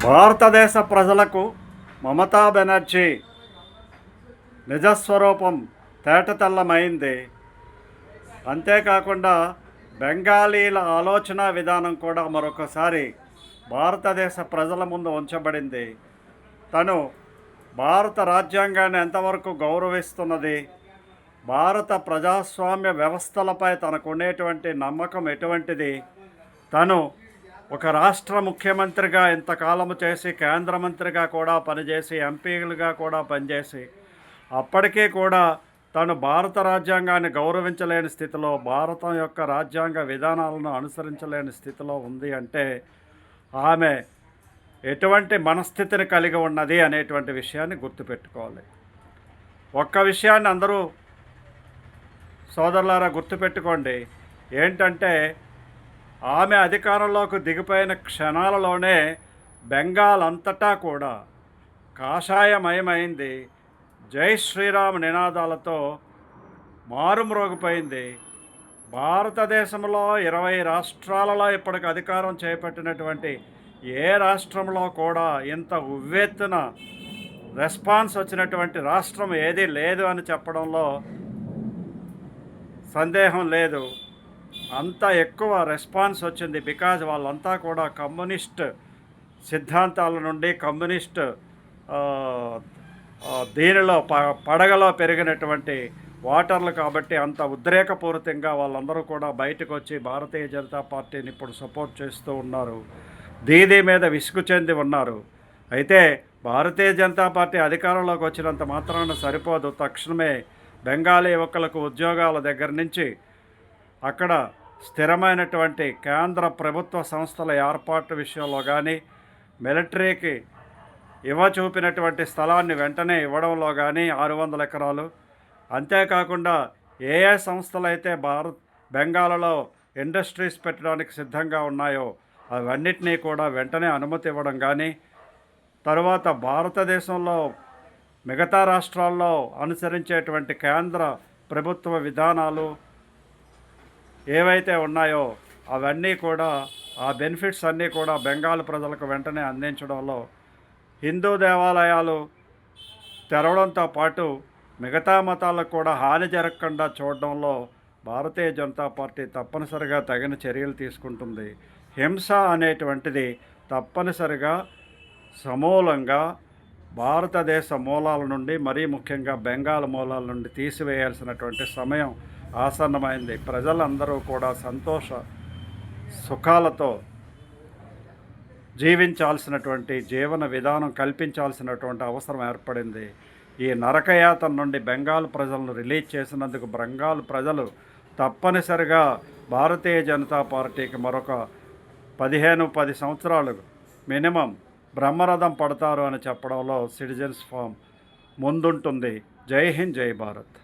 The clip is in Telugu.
భారతదేశ ప్రజలకు మమతా బెనర్జీ నిజస్వరూపం తేటతెల్లమైంది. అంతేకాకుండా బెంగాలీల ఆలోచన విధానం కూడా మరొకసారి భారతదేశ ప్రజల ముందు ఉంచబడింది. తను భారత రాజ్యాంగాన్ని ఎంతవరకు గౌరవిస్తున్నది, భారత ప్రజాస్వామ్య వ్యవస్థలపై తనకు ఉండేటువంటి నమ్మకం ఎటువంటిది, తను ఒక రాష్ట్ర ముఖ్యమంత్రిగా ఇంతకాలము చేసి కేంద్ర మంత్రిగా కూడా పనిచేసి ఎంపీలుగా కూడా పనిచేసి అప్పటికీ కూడా తను భారత రాజ్యాంగాన్ని గౌరవించలేని స్థితిలో, భారతం యొక్క రాజ్యాంగ విధానాలను అనుసరించలేని స్థితిలో ఉంది అంటే ఆమె ఎటువంటి మనస్థితిని కలిగి ఉన్నది అనేటువంటి విషయాన్ని గుర్తుపెట్టుకోవాలి. ఒక్క విషయాన్ని అందరూ సోదరులారా గుర్తుపెట్టుకోండి, ఏంటంటే ఆమె అధికారంలోకి దిగిపోయిన క్షణాలలోనే బెంగాల్ అంతటా కూడా కాషాయమయమైంది. జై శ్రీరామ్ నినాదాలతో మారుమ్రోగిపోయింది. భారతదేశంలో 20 రాష్ట్రాలలో ఇప్పటికి అధికారం చేపట్టినటువంటి ఏ రాష్ట్రంలో కూడా ఇంత ఉవ్వెత్తున రెస్పాన్స్ వచ్చినటువంటి రాష్ట్రం ఏదీ లేదు అని చెప్పడంలో సందేహం లేదు. అంత ఎక్కువ రెస్పాన్స్ వచ్చింది. బికాజ్ వాళ్ళంతా కూడా కమ్యూనిస్ట్ సిద్ధాంతాల నుండి, కమ్యూనిస్ట్ దీనిలో పడగలో పెరిగినటువంటి ఓటర్లు కాబట్టి అంత ఉద్రేకపూరితంగా వాళ్ళందరూ కూడా బయటకు వచ్చి భారతీయ జనతా పార్టీని ఇప్పుడు సపోర్ట్ చేస్తూ ఉన్నారు. దీదీ మీద విసుగు చెంది ఉన్నారు. అయితే భారతీయ జనతా పార్టీ అధికారంలోకి వచ్చినంత మాత్రాన సరిపోదు. తక్షణమే బెంగాలీ యువకులకు ఉద్యోగాల దగ్గర నుంచి అక్కడ స్థిరమైనటువంటి కేంద్ర ప్రభుత్వ సంస్థల ఏర్పాటు విషయంలో కానీ, మిలిటరీకి చూపినటువంటి స్థలాన్ని వెంటనే ఇవ్వడంలో కానీ 600 ఎకరాలు, అంతేకాకుండా ఏ సంస్థలు అయితే బెంగాల్లో ఇండస్ట్రీస్ పెట్టడానికి సిద్ధంగా ఉన్నాయో అవన్నిటినీ కూడా వెంటనే అనుమతి ఇవ్వడం కానీ, తరువాత భారతదేశంలో మిగతా రాష్ట్రాల్లో అనుసరించేటువంటి కేంద్ర ప్రభుత్వ విధానాలు ఏవైతే ఉన్నాయో అవన్నీ కూడా, ఆ బెనిఫిట్స్ అన్నీ కూడా బెంగాల్ ప్రజలకు వెంటనే అందించడంలో, హిందూ దేవాలయాలు తెరవడంతో పాటు మిగతా మతాలకు కూడా హాని జరగకుండా చూడడంలో భారతీయ జనతా పార్టీ తప్పనిసరిగా తగిన చర్యలు తీసుకుంటుంది. హింస అనేటువంటిది తప్పనిసరిగా సమూలంగా భారతదేశ మూలాల నుండి, మరీ ముఖ్యంగా బెంగాల్ మూలాల నుండి తీసివేయాల్సినటువంటి సమయం ఆసన్నమైంది. ప్రజలందరూ కూడా సంతోష సుఖాలతో జీవించాల్సినటువంటి జీవన విధానం కల్పించాల్సినటువంటి అవసరం ఏర్పడింది. ఈ నరకయాతన నుండి బెంగాల్ ప్రజలను రిలీజ్ చేసినందుకు బెంగాల్ ప్రజలు తప్పనిసరిగా భారతీయ జనతా పార్టీకి మరొక 10 సంవత్సరాలు మినిమం బ్రహ్మరథం పడతారు అని చెప్పడంలో సిటిజన్స్ ఫామ్ ముందుంటుంది. జై హింద్, జై భారత్.